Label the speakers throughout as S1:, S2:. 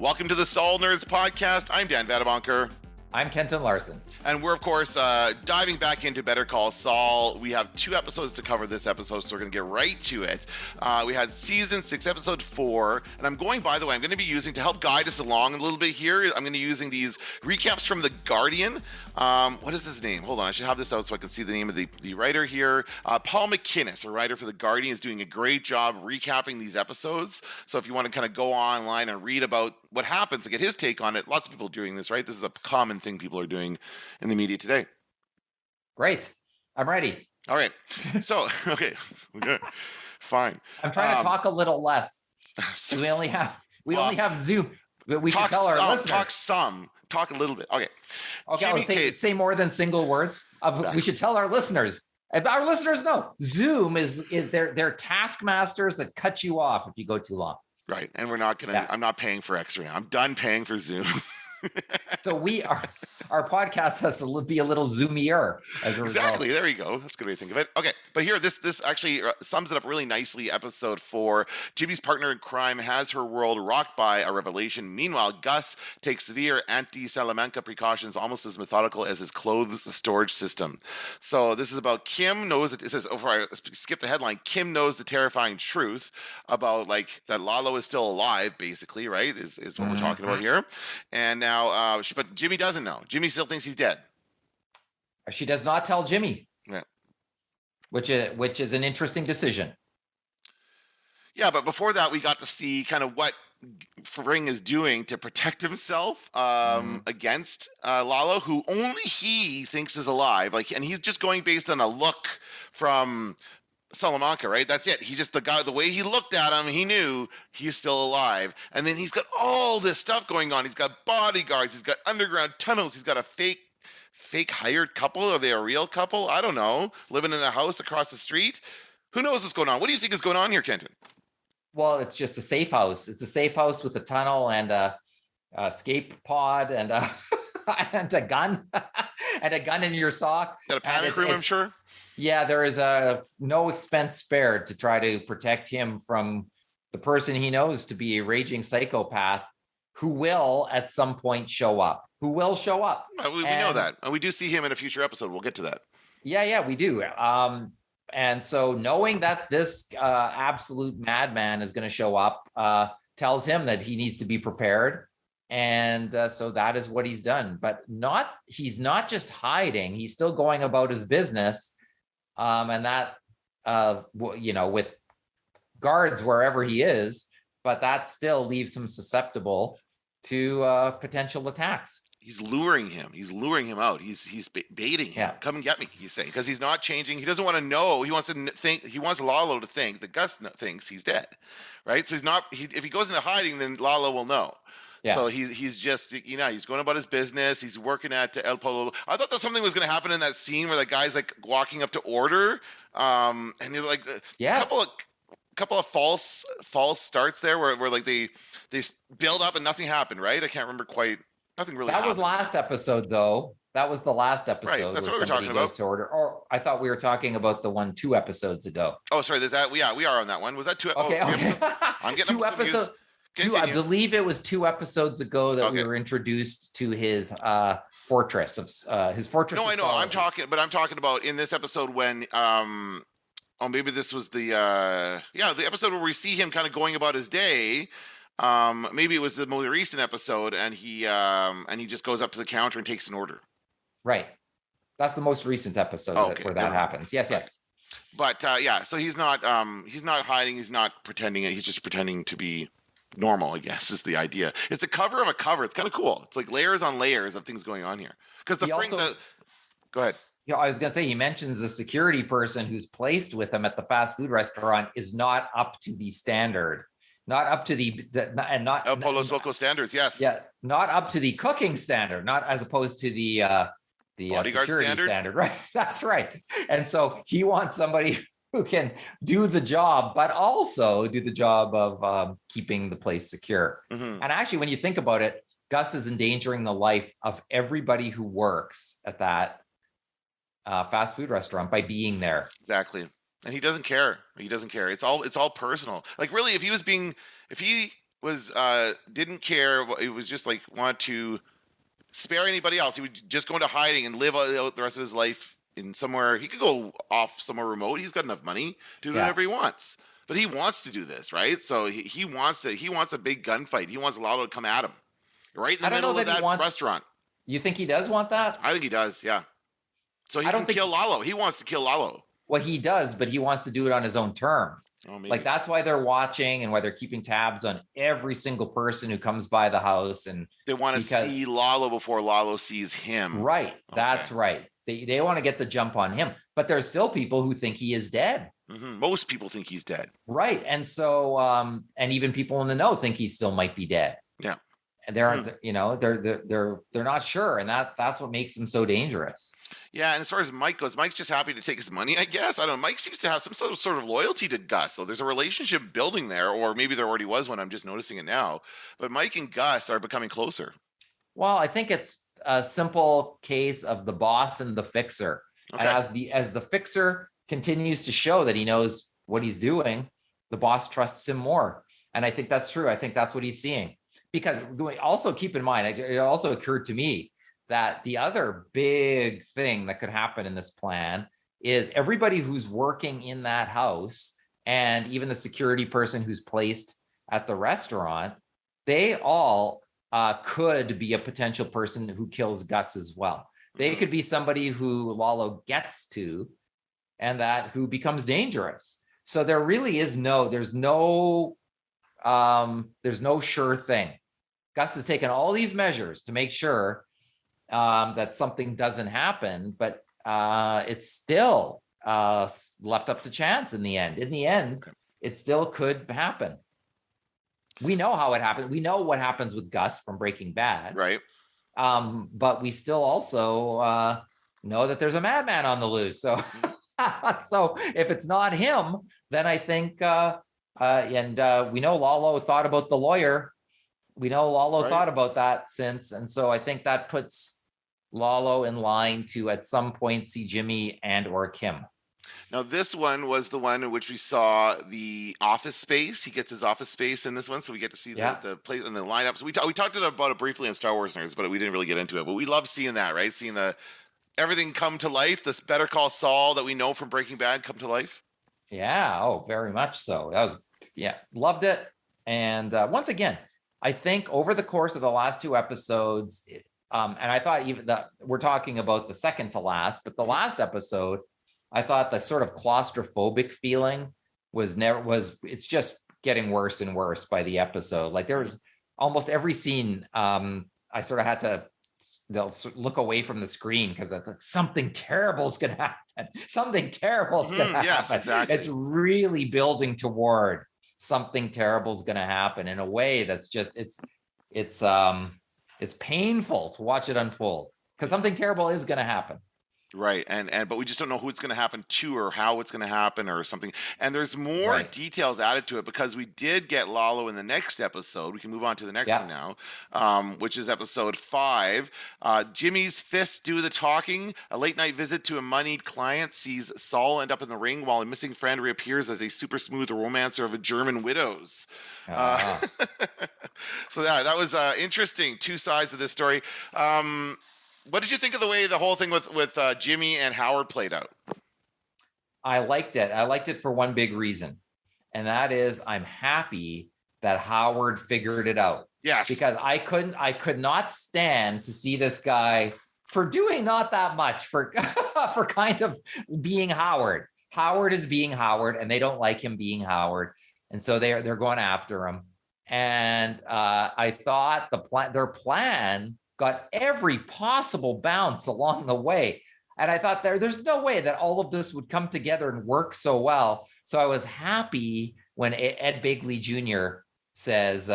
S1: Welcome to the Saul Nerds Podcast. I'm Dan Vadabonker.
S2: I'm Kenton Larson.
S1: And we're, of course, diving back into Better Call Saul. We have 2 episodes to cover this episode, so we're going to get right to it. We had Season 6, Episode 4. And I'm going to be using, to help guide us along a little bit here, I'm going to be using these recaps from The Guardian. What is his name? Hold on, I should have this out so I can see the name of the writer here. Paul McInnes, a writer for The Guardian, is doing a great job recapping these episodes. So if you want to kind of go online and read about what happens to get his take on it, lots of people are doing this, right? This is a common thing people are doing in the media today.
S2: Great. I'm ready.
S1: All right. So, okay. Fine.
S2: I'm trying to talk a little less. We only have Zoom. But we should tell our listeners.
S1: Talk a little bit. Okay.
S2: I'll say more than single word. We should tell our listeners. Our listeners know Zoom is they're taskmasters that cut you off if you go too long.
S1: Right. And we're not going to, I'm not paying for extra now. I'm done paying for Zoom.
S2: So our podcast has to be a little zoomier as a result.
S1: Exactly. There you go. That's a good way to think of it. Okay. But here, this actually sums it up really nicely. Episode 4, Jimmy's partner in crime has her world rocked by a revelation. Meanwhile, Gus takes severe anti-Salamanca precautions, almost as methodical as his clothes storage system. So this is about Kim knows, it says, before I skip the headline, Kim knows the terrifying truth about that Lalo is still alive, basically, right? Is what we're talking about here. And now, but Jimmy doesn't know. Jimmy still thinks he's dead.
S2: She does not tell Jimmy.
S1: Yeah.
S2: Which is an interesting decision.
S1: Yeah, but before that, we got to see kind of what Fring is doing to protect himself against Lalo, who only he thinks is alive. And he's just going based on a look from Salamanca, right? That's it. He just, the way he looked at him, he knew he's still alive. And then he's got all this stuff going on. He's got bodyguards. He's got underground tunnels. He's got a fake hired couple. Are they a real couple? I don't know. Living in a house across the street. Who knows what's going on? What do you think is going on here, Kenton?
S2: Well, it's just a safe house. It's a safe house with a tunnel and a escape pod and and a gun and a gun in your sock.
S1: Got a panic room, I'm sure.
S2: Yeah, there is no expense spared to try to protect him from the person he knows to be a raging psychopath who will at some point show up. We know that. And we do see him in a future episode. We'll get to that. Yeah, we do. And so knowing that this absolute madman is going to show up tells him that he needs to be prepared. And so that is what he's done. But he's not just hiding. He's still going about his business. And that, with guards wherever he is, but that still leaves him susceptible to potential attacks.
S1: He's luring him. He's luring him out. He's baiting him. Yeah. Come and get me, he's saying, because he's not changing. He doesn't want to know. He wants to think. He wants Lalo to think that Gus thinks he's dead, right? So he's not. If he goes into hiding, then Lalo will know. Yeah. So he's just, he's going about his business. He's working at El Polo. I thought that something was going to happen in that scene where the guy's walking up to order, and they're
S2: yes.
S1: couple of false starts there where they build up and nothing happened, right? I can't remember quite. Nothing really happened.
S2: That was last episode, though. That was the last episode.
S1: Right, that's what we're talking about.
S2: To order. Or I thought we were talking about the one 2 episodes ago.
S1: Oh, sorry. There's that. We are on that one. Was that 2?
S2: Okay.
S1: I'm getting
S2: 2 episodes. I believe it was 2 episodes ago that we were introduced to his fortress of his fortress.
S1: No, I know.
S2: Solitude.
S1: I'm talking about in this episode when maybe this was the episode where we see him kind of going about his day. Maybe it was the more recent episode, and he just goes up to the counter and takes an order.
S2: Right, that's the most recent episode where that happens. Yes, right. Yes.
S1: But so he's not hiding. He's not pretending it. He's just pretending to be normal, I guess, is the idea. It's a cover of a cover. It's kind of cool. It's like layers on layers of things going on here. Because go ahead.
S2: Yeah, I was going to say, he mentions the security person who's placed with him at the fast food restaurant is not up to the standard. Not up to not
S1: El Polo's local standards, yes.
S2: Yeah, not up to the cooking standard, not as opposed to the
S1: bodyguard
S2: security standard, right? That's right. And so he wants somebody who can do the job, but also do the job of keeping the place secure. Mm-hmm. And actually, when you think about it, Gus is endangering the life of everybody who works at that fast food restaurant by being there.
S1: Exactly. And he doesn't care. It's all personal. Like, really, if he was didn't care. It was just like want to spare anybody else. He would just go into hiding and live out the rest of his life in somewhere. He could go off somewhere remote. He's got enough money to do
S2: Yeah.
S1: whatever he wants. But he wants to do this, right? So he wants a big gunfight. He wants Lalo to come at him right in the
S2: I don't know
S1: middle of
S2: that he
S1: that
S2: wants.
S1: restaurant.
S2: You think he does want that?
S1: I think he does, yeah. So he
S2: I
S1: can
S2: don't think
S1: kill Lalo. He wants to kill Lalo.
S2: Well, he does, but he wants to do it on his own terms.
S1: Oh, maybe.
S2: Like that's why they're watching and why they're keeping tabs on every single person who comes by the house. And
S1: they want to see Lalo before Lalo sees him.
S2: Right.
S1: Okay.
S2: That's right. They want to get the jump on him, but there's still people who think he is dead.
S1: Mm-hmm. Most people think he's dead.
S2: Right. And so, and even people in the know think he still might be dead.
S1: Yeah.
S2: And they're not sure. And that's what makes him so dangerous.
S1: Yeah, and as far as Mike goes, Mike's just happy to take his money, I guess. I don't know. Mike seems to have some sort of loyalty to Gus. So there's a relationship building there, or maybe there already was one. I'm just noticing it now. But Mike and Gus are becoming closer.
S2: Well, I think it's a simple case of the boss and the fixer.
S1: Okay.
S2: And as the fixer continues to show that he knows what he's doing, the boss trusts him more. And I think that's true. I think that's what he's seeing. Because also keep in mind, it also occurred to me that the other big thing that could happen in this plan is everybody who's working in that house and even the security person who's placed at the restaurant, they all could be a potential person who kills Gus as well. They could be somebody who Lalo gets to and that who becomes dangerous. So there really is there's no sure thing. Gus has taken all these measures to make sure that something doesn't happen, but it's still left up to chance in the end. In the end, it still could happen. We know how it happened. We know what happens with Gus from Breaking Bad.
S1: Right.
S2: But we still also know that there's a madman on the loose. So, so if it's not him, then I think, we know Lalo thought about the lawyer. We know Lalo thought about that since. And so I think that puts Lalo in line to at some point see Jimmy and or Kim.
S1: Now, this one was the one in which we saw the office space. He gets his office space in this one, so we get to see the place and the lineup. So we talked about it briefly in Star Wars Nerds, but we didn't really get into it. But we love seeing that, right? Seeing everything come to life. This Better Call Saul that we know from Breaking Bad come to life.
S2: Yeah, very much so. That was loved it. And once again, I think over the course of the last two episodes, and I thought even we're talking about the second to last, but the last episode, I thought the sort of claustrophobic feeling it's just getting worse and worse by the episode. Like there was almost every scene, I sort of had to look away from the screen because I thought something terrible is going to happen. Something terrible is going to happen.
S1: Yes, exactly.
S2: It's really building toward something terrible is going to happen in a way that's just it's painful to watch it unfold because something terrible is going to happen.
S1: Right. But we just don't know who it's going to happen to or how it's going to happen or something. And there's more details added to it because we did get Lalo in the next episode. We can move on to the next one now, which is episode 5. Jimmy's fists do the talking. A late night visit to a moneyed client sees Saul end up in the ring while a missing friend reappears as a super smooth romancer of a German widows. So that was interesting. Two sides of this story. What did you think of the way the whole thing with Jimmy and Howard played out?
S2: I liked it. I liked it for one big reason. And that is I'm happy that Howard figured it out.
S1: Yes.
S2: Because I could not stand to see this guy for doing not that much for for kind of being Howard. Howard is being Howard and they don't like him being Howard. And so they're going after him. And I thought their plan got every possible bounce along the way. And I thought there's no way that all of this would come together and work so well. So I was happy when Ed Begley Jr. says,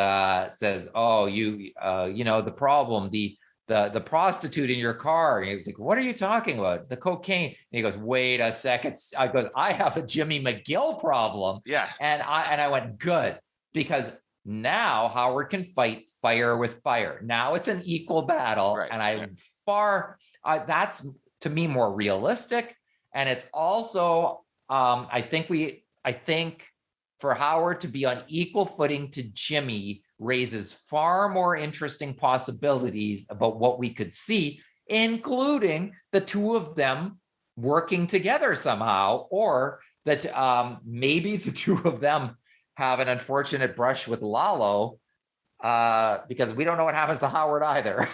S2: oh, the problem, the prostitute in your car. And he's like, what are you talking about? The cocaine. And he goes, wait a second. I have a Jimmy McGill problem.
S1: Yeah. And
S2: I went, good, because now Howard can fight fire with fire. Now it's an equal battle. Right. And that's to me more realistic. And it's also, I think for Howard to be on equal footing to Jimmy raises far more interesting possibilities about what we could see, including the two of them working together somehow, or that maybe the two of them have an unfortunate brush with Lalo, because we don't know what happens to Howard either.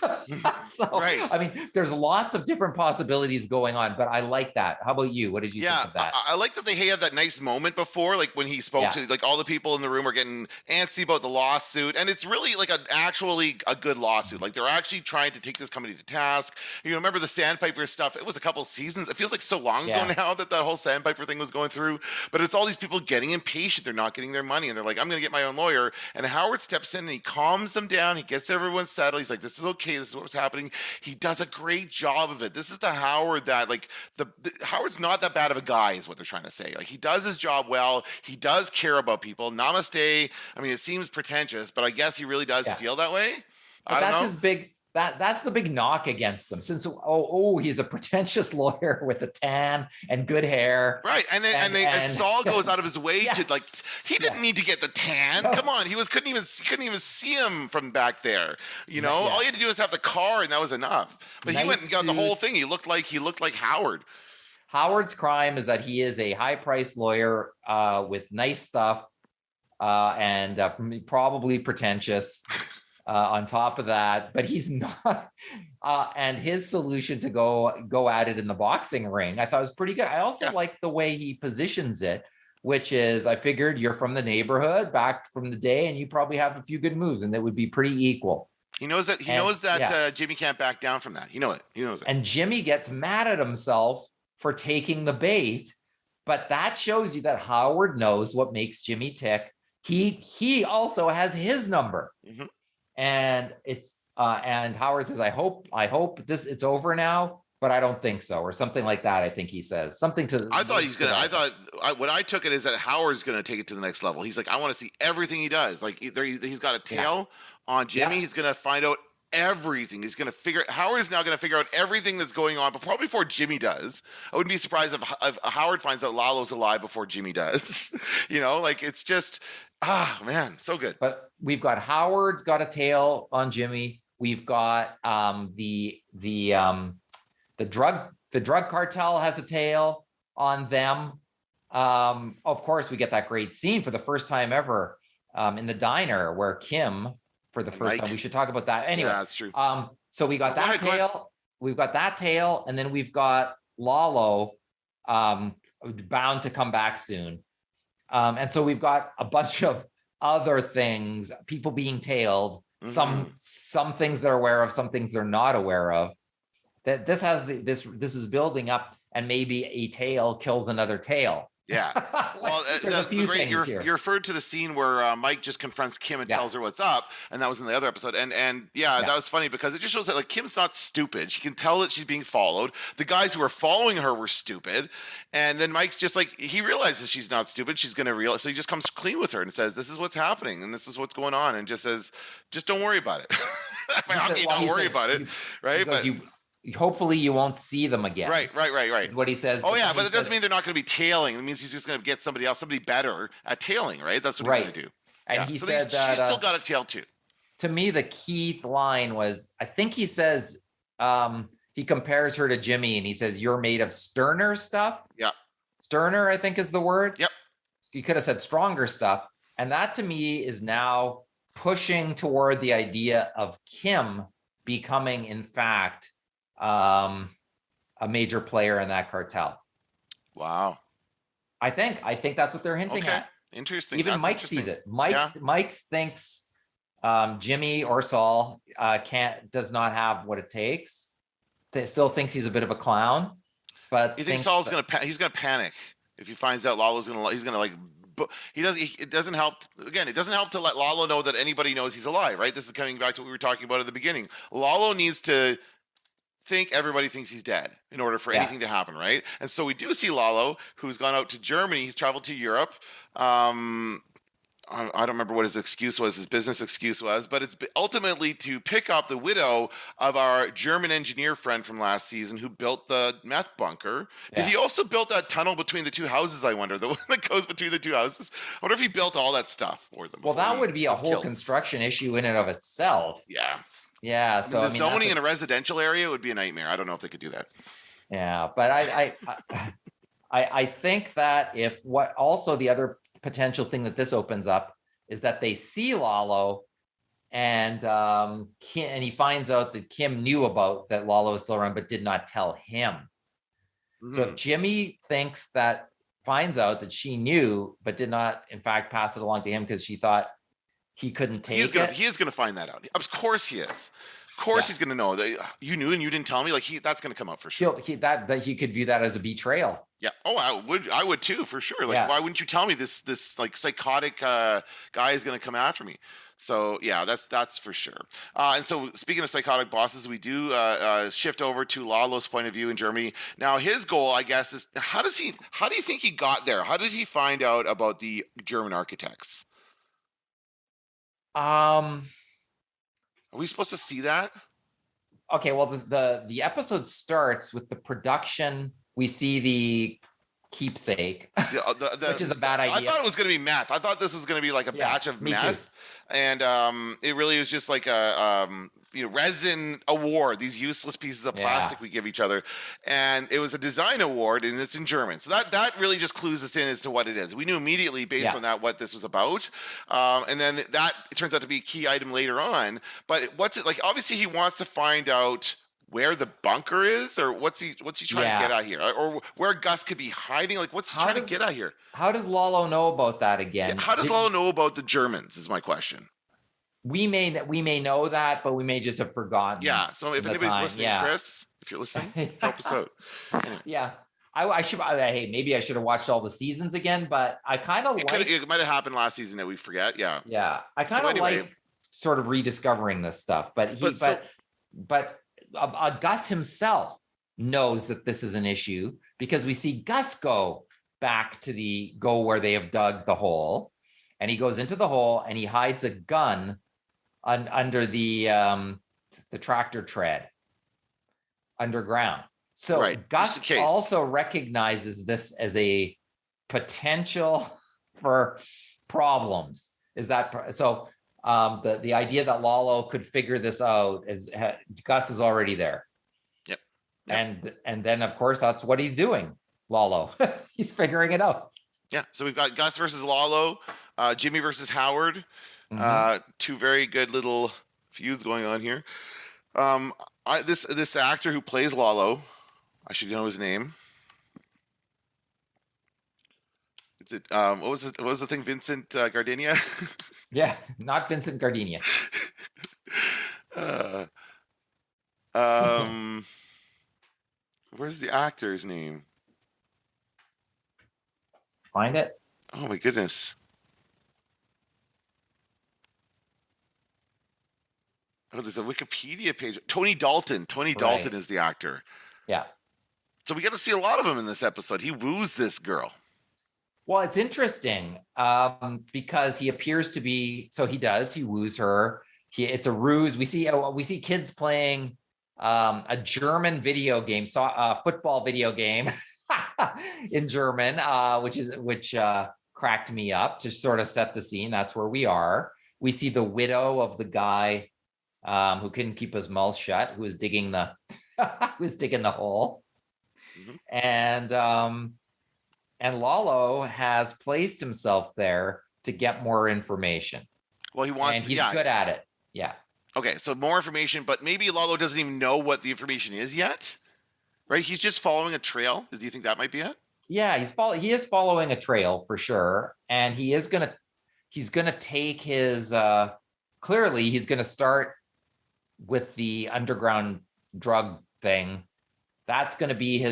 S2: So,
S1: Right.
S2: I mean, there's lots of different possibilities going on, but I like that. How about you? What did you think of that?
S1: I like that they had that nice moment before, like when he spoke to, like, all the people in the room are getting antsy about the lawsuit, and it's really like actually a good lawsuit. Like, they're actually trying to take this company to task. You know, remember the Sandpiper stuff? It was a couple seasons. It feels like so long ago now that whole Sandpiper thing was going through. But it's all these people getting impatient. They're not getting their money, and they're like, I'm going to get my own lawyer. And Howard steps in and he calms them down. He gets everyone settled. He's like, this is okay. This is what's happening. He does a great job of it. This is the Howard that, like, the Howard's not that bad of a guy, is what they're trying to say. Like, he does his job well. He does care about people. Namaste. I mean, it seems pretentious, but I guess he really does feel that way.
S2: But
S1: I don't
S2: that's
S1: know.
S2: his big that's the big knock against him. Since he's a pretentious lawyer with a tan and good hair.
S1: Right. And Saul goes out of his way to, like, he didn't need to get the tan. Come on. Couldn't even see him from back there. You know, all he had to do was have the car, and that was enough. But he went and got the whole thing. He looked like Howard.
S2: Howard's crime is that he is a high-priced lawyer with nice stuff and probably pretentious. On top of that, but he's not. And his solution to go at it in the boxing ring, I thought was pretty good. I also like the way he positions it, which is, I figured you're from the neighborhood back from the day, and you probably have a few good moves, and that would be pretty equal.
S1: He knows that. Jimmy can't back down from that. You know it. He knows it.
S2: And Jimmy gets mad at himself for taking the bait, but that shows you that Howard knows what makes Jimmy tick. He also has his number.
S1: Mm-hmm.
S2: And it's and Howard says, I hope it's over now, but I don't think so, or something like that. I think he says something to.
S1: What I took it is that Howard's gonna take it to the next level. He's like, I want to see everything he does. Like, he's got a tail on Jimmy. He's gonna find out everything. Howard's now going to figure out everything that's going on, but probably before Jimmy does. I wouldn't be surprised if Howard finds out Lalo's alive before Jimmy does. You know, like, it's just, man, so good.
S2: But we've got Howard's got a tail on Jimmy. We've got the drug cartel has a tail on them. Of course, we get that great scene for the first time ever in the diner where Kim, for the first time. We should talk about that. Anyway,
S1: that's true.
S2: So we got that tail. We've got that tail, and then we've got Lalo bound to come back soon. And so we've got a bunch of other things, people being tailed, some things they're aware of, some things they're not aware of. That this is building up, and maybe a tail kills another tail.
S1: Yeah. Well,
S2: there's a few things
S1: you
S2: here.
S1: referred to the scene where Mike just confronts Kim and tells her what's up, and that was in the other episode. And that was funny because it just shows that, like, Kim's not stupid. She can tell that she's being followed. The guys who were following her were stupid, and then Mike's just like, he realizes she's not stupid. She's going to realize, so he just comes clean with her and says, "This is what's happening, and this is what's going on," and just says, "Just don't worry about it." How can you not worry about it, right? But
S2: hopefully you won't see them again.
S1: Right.
S2: What he says.
S1: Oh, yeah, but it doesn't mean they're not going to be tailing. It means he's just going to get somebody else, somebody better at tailing, right? That's what he's going to do.
S2: And he said that
S1: she's still got a tail too.
S2: To me, the key line was, I think he says, he compares her to Jimmy, and he says, "You're made of sterner stuff."
S1: Yeah.
S2: Sterner, I think, is the word.
S1: Yep.
S2: He could have said stronger stuff. And that, to me, is now pushing toward the idea of Kim becoming, in fact, a major player in that cartel.
S1: Wow.
S2: I think that's what they're hinting at.
S1: Interesting.
S2: Even Mike sees it. Mike thinks Jimmy or Saul does not have what it takes. They still thinks he's a bit of a clown, but
S1: you think Saul's he's gonna panic if he finds out Lalo's gonna like. It doesn't help. Again, it doesn't help to let Lalo know that anybody knows he's alive, right? This is coming back to what we were talking about at the beginning. Lalo needs to think everybody thinks he's dead in order for anything to happen, right? And so we do see Lalo, who's gone out to Germany. He's traveled to Europe. I don't remember what his excuse was, his business excuse was, but it's ultimately to pick up the widow of our German engineer friend from last season who built the meth bunker. Did
S2: Yeah.
S1: he also build that tunnel between the two houses, I wonder, the one that goes between the two houses? I wonder if he built all that stuff for them
S2: Well,
S1: before
S2: that
S1: he
S2: would be a
S1: was
S2: whole
S1: killed.
S2: construction issue in and of itself.
S1: Yeah.
S2: Yeah.
S1: I mean,
S2: So
S1: the
S2: I mean,
S1: zoning in a residential area would be a nightmare. I don't know if they could do that.
S2: yeah, but I think that if what also the other potential thing that this opens up is that they see Lalo and Kim, and he finds out that Kim knew about that Lalo was still around but did not tell him. So if Jimmy finds out that she knew but did not in fact pass it along to him because she thought he couldn't take it.
S1: He is gonna find that out. Of course he is. Of course he's gonna know that you knew and you didn't tell me. Like that's gonna come out for sure.
S2: That he could view that as a betrayal.
S1: Yeah. Oh, I would too, for sure. Like, why wouldn't you tell me this like psychotic guy is gonna come after me? So yeah, that's for sure. And so speaking of psychotic bosses, we do shift over to Lalo's point of view in Germany. Now his goal, I guess, is how do you think he got there? How did he find out about the German architects? Are we supposed to see that?
S2: Okay, well the episode starts with the production. We see the keepsake, which is a bad idea.
S1: I thought it was going to be meth. I thought this was going to be like a batch of meth, too. And it really was just like a resin award. These useless pieces of plastic we give each other, and it was a design award, and it's in German. So that really just clues us in as to what it is. We knew immediately based on that what this was about, and then that it turns out to be a key item later on. But what's it like? Obviously, he wants to find out where the bunker is, or what's he trying to get at here, or where Gus could be hiding. Like, what's he trying to get at here?
S2: How does Lalo know about that again?
S1: Yeah, how does Lalo know about the Germans is my question.
S2: We may know that, but we may just have forgotten.
S1: Yeah. So if anybody's listening, Chris, if you're listening, help us out. Anyway.
S2: Yeah. I should. Hey, maybe I should have watched all the seasons again, but I kind of like.
S1: It might have happened last season that we forget. Yeah.
S2: Yeah, I kind of like sort of rediscovering this stuff, but Gus himself knows that this is an issue because we see Gus go back to where they have dug the hole, and he goes into the hole and he hides a gun under the tractor tread underground. So Gus also recognizes this as a potential for problems. Is that so? The idea that Lalo could figure this out is Gus is already there.
S1: Yep.
S2: And then of course that's what he's doing. Lalo, he's figuring it out.
S1: Yeah. So we've got Gus versus Lalo, Jimmy versus Howard. Two very good little feuds going on here. This actor who plays Lalo, I should know his name. Is it what was the thing? Vincent Gardenia?
S2: Yeah, not Vincent Gardenia.
S1: Where's the actor's name?
S2: Find it.
S1: Oh my goodness. Oh, there's a Wikipedia page. Tony Dalton. Tony Dalton is the actor.
S2: Yeah.
S1: So we get to see a lot of him in this episode. He woos this girl.
S2: Well, it's interesting because he appears to be. So he does. He woos her. It's a ruse. We see kids playing a German video game, football video game in German, which cracked me up to sort of set the scene. That's where we are. We see the widow of the guy who couldn't keep his mouth shut, who was digging the hole, and Lalo has placed himself there to get more information.
S1: Well, he wants,
S2: and he's good at it. Yeah.
S1: Okay, so more information, but maybe Lalo doesn't even know what the information is yet, right? He's just following a trail. Do you think that might be it?
S2: Yeah, he is following a trail for sure, and he's gonna take his. Clearly, he's gonna start with the underground drug thing. That's going to be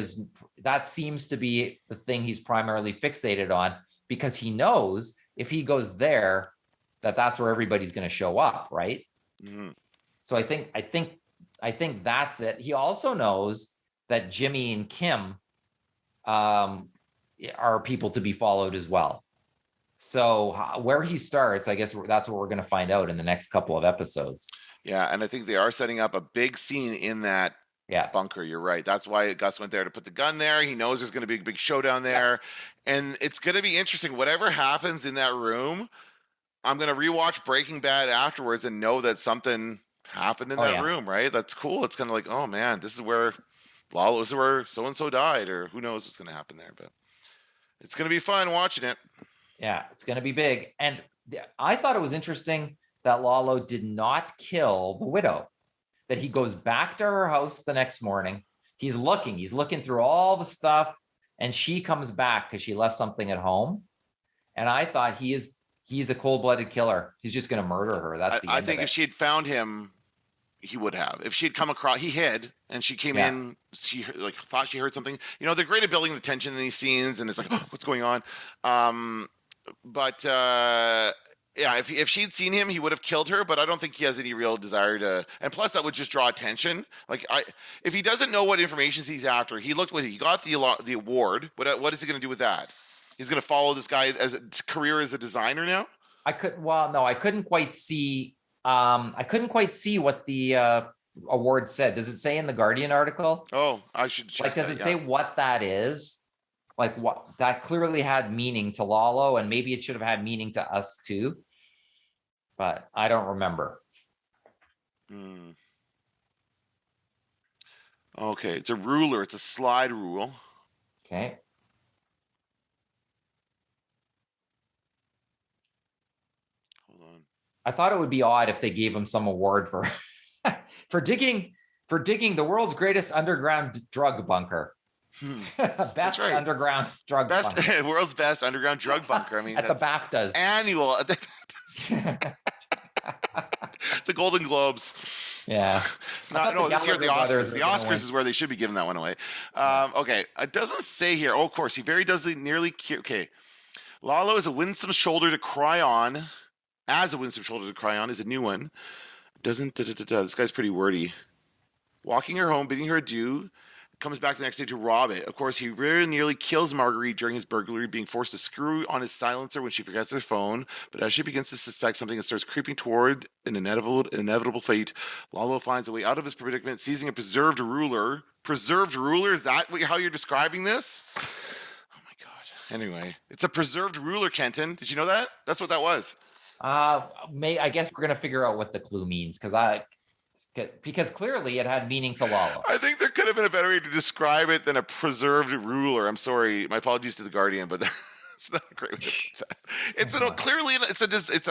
S2: that seems to be the thing he's primarily fixated on, because he knows if he goes there, that's where everybody's going to show up. Right. Mm-hmm. So I think that's it. He also knows that Jimmy and Kim are people to be followed as well. So where he starts, I guess that's what we're going to find out in the next couple of episodes.
S1: Yeah, and I think they are setting up a big scene in that
S2: Yeah.
S1: bunker. You're right. That's why Gus went there to put the gun there. He knows there's going to be a big showdown there, and it's going to be interesting. Whatever happens in that room, I'm going to rewatch Breaking Bad afterwards and know that something happened in
S2: Oh
S1: that
S2: yeah.
S1: room. Right? That's cool. It's kind of like, oh man, this is where Lalo, this is where so and so died, or who knows what's going to happen there. But it's going to be fun watching it.
S2: Yeah, it's going to be big. And I thought it was interesting that Lalo did not kill the widow, that he goes back to her house the next morning. He's looking through all the stuff, and she comes back because she left something at home. And I thought he's a cold-blooded killer. He's just going to murder her. That's the
S1: I
S2: end
S1: think
S2: of
S1: if
S2: it.
S1: she had found him, he would have. If she had come across, he hid, and she came in. She like thought she heard something. You know, they're great at building the tension in these scenes, and it's like, oh, what's going on? But yeah, if she'd seen him, he would have killed her. But I don't think he has any real desire to. And plus, that would just draw attention. Like, if he doesn't know what information he's after, he looked what he got the award. What is he going to do with that? He's going to follow this guy as a career as a designer now.
S2: I couldn't quite see. I couldn't quite see what the award said. Does it say in the Guardian article?
S1: Oh, I should check
S2: Like, does
S1: that,
S2: it
S1: yeah.
S2: say what that is? Like, what that clearly had meaning to Lalo, and maybe it should have had meaning to us too. But I don't remember.
S1: Okay, it's a ruler. It's a slide rule.
S2: Okay.
S1: Hold on.
S2: I thought it would be odd if they gave him some award for for digging the world's greatest underground drug bunker. Best
S1: right.
S2: underground drug bunker.
S1: World's best underground drug bunker. I mean,
S2: At the BAFTAs.
S1: Annual. The Golden Globes.
S2: Yeah.
S1: No, this year at the Oscars. The Oscars
S2: win.
S1: is where they should be giving that one away. Okay, it doesn't say here. Oh, of course, he very does nearly. Okay, Lalo is a winsome shoulder to cry on. As a winsome shoulder to cry on is a new one. Doesn't. This guy's pretty wordy. Walking her home, bidding her adieu. Comes back the next day to rob it. Of course, he very nearly kills Marguerite during his burglary, being forced to screw on his silencer when she forgets her phone. But as she begins to suspect something and starts creeping toward an inevitable fate, Lalo finds a way out of his predicament, seizing a preserved ruler. Preserved ruler? Is that how you're describing this? Oh my god. Anyway, it's a preserved ruler, Kenton. Did you know that? That's what that was.
S2: I guess we're gonna figure out what the clue means because clearly it had meaning to Lalo.
S1: I think there could have been a better way to describe it than a preserved ruler. I'm sorry. My apologies to the Guardian, but it's not a great way to put that. It's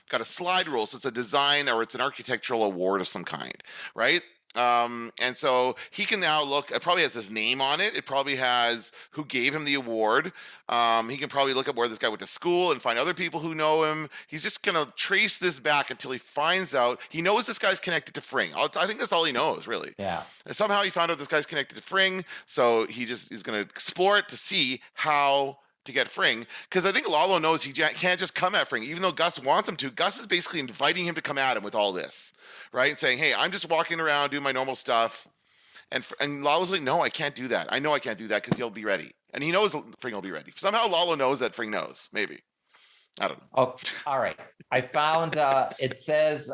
S1: got a slide rule, so it's a design or it's an architectural award of some kind, right? And so he can now look. It probably has his name on it. It probably has who gave him the award. He can probably look up where this guy went to school and find other people who know him. He's just gonna trace this back until he finds out. He knows this guy's connected to Fring. I think that's all he knows, really.
S2: Yeah.
S1: And somehow he found out this guy's connected to Fring, so he just is gonna explore it to see how to get Fring, because I think Lalo knows he can't just come at Fring, even though Gus wants him to. Gus is basically inviting him to come at him with all this, right? And saying, hey, I'm just walking around doing my normal stuff. And Lalo's like, no, I can't do that. I know I can't do that because you'll be ready. And he knows Fring will be ready. Somehow Lalo knows that Fring knows, maybe. I don't know.
S2: Oh, all right. I found it says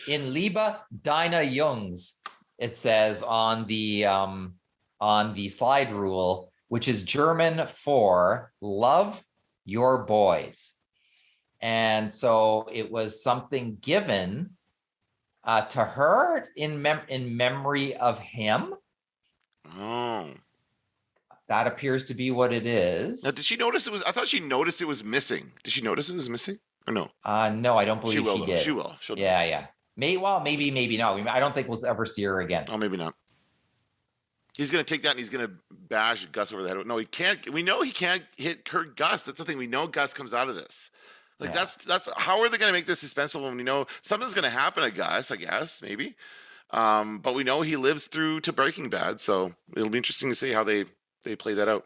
S2: in Liebe deine Jungs, it says on the slide rule, which is German for love your boys. And so it was something given to her in memory of him.
S1: Oh.
S2: That appears to be what it is.
S1: Now, did she notice it was? I thought she noticed it was missing. Did she notice it was missing or no?
S2: No, I don't believe she did.
S1: She will. She'll
S2: yeah, yeah. Maybe no. I don't think we'll ever see her again.
S1: Oh, maybe not. He's going to take that and he's going to bash Gus over the head. No, he can't. We know he can't hurt Gus. That's the thing. We know Gus comes out of this. Like, yeah. That's how are they going to make this suspenseful when we know something's going to happen to Gus, I guess, maybe. But we know he lives through to Breaking Bad, so it'll be interesting to see how they play that out.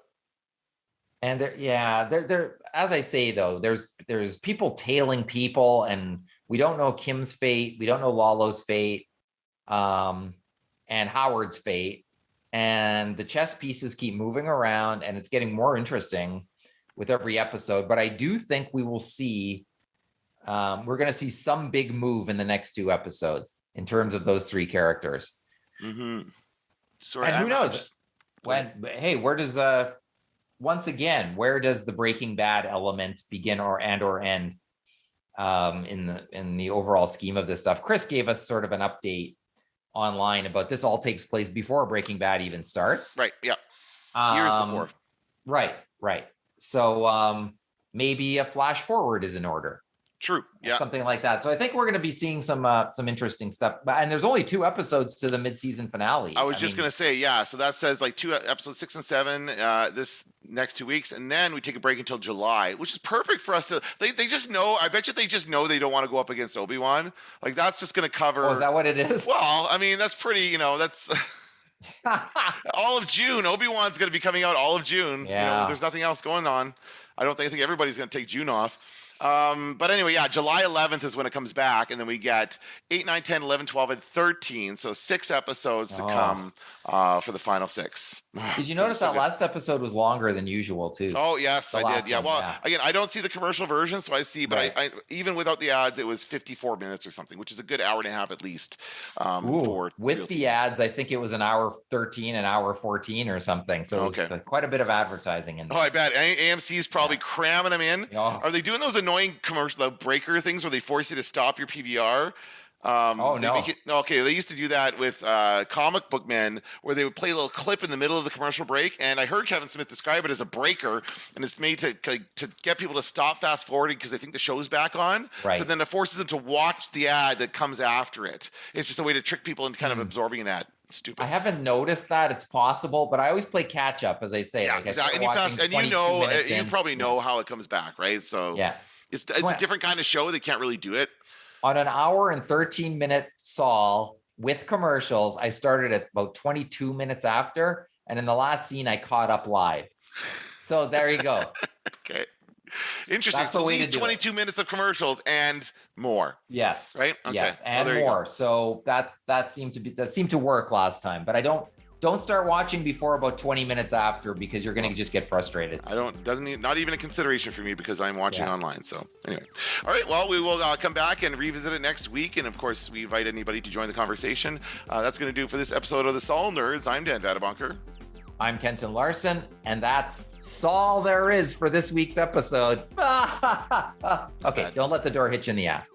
S2: And there as I say though, there's people tailing people, and we don't know Kim's fate, we don't know Lalo's fate, and Howard's fate, and the chess pieces keep moving around, and it's getting more interesting. with every episode, but I do think we will see, we're going to see some big move in the next 2 episodes in terms of those 3 characters.
S1: Mm-hmm.
S2: And who knows? Hey, where does once again, where does the Breaking Bad element begin or end in the overall scheme of this stuff? Chris gave us sort of an update online about this. All takes place before Breaking Bad even starts.
S1: Right. Yeah. Years before.
S2: Right. So maybe a flash forward is in order.
S1: True. Yeah.
S2: Something like that. So I think we're going to be seeing some interesting stuff. And there's only 2 episodes to the mid-season finale.
S1: I was just going to say, yeah. So that says like 2 episodes 6 and 7 this next 2 weeks, and then we take a break until July, which is perfect for us to. They just know. I bet you they just know they don't want to go up against Obi-Wan. Like that's just going to cover.
S2: Oh, is that what it is?
S1: Well, I mean that's pretty. That's. All of June. Obi-Wan's going to be coming out all of June.
S2: Yeah.
S1: There's nothing else going on. I think everybody's going to take June off. But anyway, yeah, July 11th is when it comes back. And then we get 8, 9, 10, 11, 12, and 13. So 6 episodes to come for the final 6.
S2: Did you notice that last episode was longer than usual too?
S1: Oh, yes, I did. Yeah. Well, again, I don't see the commercial version, so I see, but right. I even without the ads, it was 54 minutes or something, which is a good hour and a half at least.
S2: With the ads, I think it was an hour 13, an hour 14 or something. So it was quite a bit of advertising in there.
S1: Oh, I bet. AMC is probably cramming them in. Oh. Are they doing those annoying commercial breaker things where they force you to stop your PVR?
S2: No.
S1: They used to do that with Comic Book Men, where they would play a little clip in the middle of the commercial break, and I heard Kevin Smith describe it as a breaker, and it's made to get people to stop fast forwarding because they think the show's back on.
S2: Right.
S1: So then it forces them to watch the ad that comes after it. It's just a way to trick people into kind of absorbing an ad. Stupid.
S2: I haven't noticed that. It's possible, but I always play catch up, as I say.
S1: Yeah,
S2: like
S1: exactly. You probably know how it comes back, right? So
S2: yeah,
S1: it's a different kind of show. They can't really do it.
S2: On an hour and 13-minute Saul with commercials, I started at about 22 minutes after, and in the last scene, I caught up live. So there you go.
S1: Okay. Interesting. So at least 22 minutes of commercials and more.
S2: Yes.
S1: Right? Okay.
S2: Yes, and more. So that seemed to work last time, but I don't start watching before about 20 minutes after, because you're going to just get frustrated.
S1: Not even a consideration for me because I'm watching online. So anyway, all right. Well, we will come back and revisit it next week. And of course, we invite anybody to join the conversation. That's going to do it for this episode of the Saul Nerds. I'm Dan Vadabonker.
S2: I'm Kenton Larson, and that's all there is for this week's episode. Okay, don't let the door hit you in the ass.